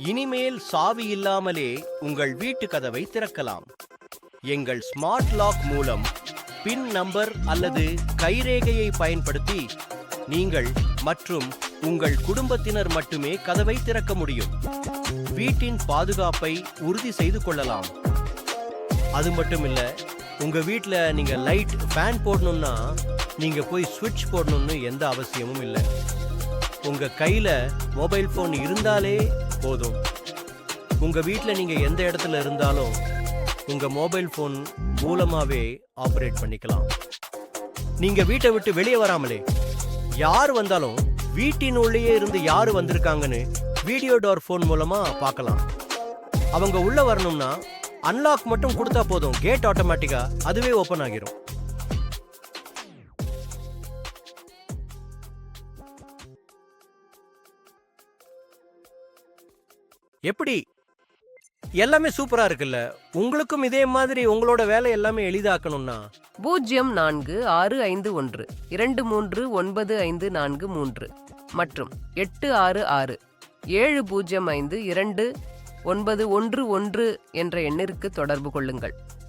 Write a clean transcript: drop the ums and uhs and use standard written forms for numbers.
இனிமேல் சாவி இல்லாமலே உங்கள் வீட்டு கதவை திறக்கலாம். எங்கள் ஸ்மார்ட் லாக் மூலம் பின் நம்பர் அல்லது கைரேகையை பயன்படுத்தி நீங்கள் மற்றும் உங்கள் குடும்பத்தினர் மட்டுமே கதவை திறக்க முடியும். வீட்டின் பாதுகாப்பை உறுதி செய்து கொள்ளலாம். அது மட்டும் இல்ல, உங்க வீட்ல நீங்க லைட் ஃபேன் போடணும்னா நீங்க போய் ஸ்விட்ச் போடணும்னு எந்த அவசியமும் இல்லை. உங்க கையில மொபைல் போன் இருந்தாலே போதும். உங்க வீட்ல நீங்க எந்த இடத்துல இருந்தாலும் உங்க மொபைல் போன் மூலமாவே ஆபரேட் பண்ணிக்கலாம். நீங்க வீட்டை விட்டு வெளியே வராமலே யார் வந்தாலும் வீட்டின் உள்ளேயே இருந்து யாரு வந்திருக்காங்கன்னு வீடியோ டோர் போன் மூலமா பார்க்கலாம். அவங்க உள்ள வரணும்னா அன்லாக் மட்டும் கொடுத்தா போதும், கேட் ஆட்டோமேட்டிக்கா அதுவே ஓபன் ஆகிரும். எப்படி? எல்லாமே சூப்பரா இருக்குல்ல? உங்களுக்கும் இதே மாதிரி உங்களோட வேலை எல்லாமே எளிதாக்கணும்னா 0461239543 மற்றும் 8667052911 என்ற எண்ணிற்கு தொடர்பு கொள்ளுங்கள்.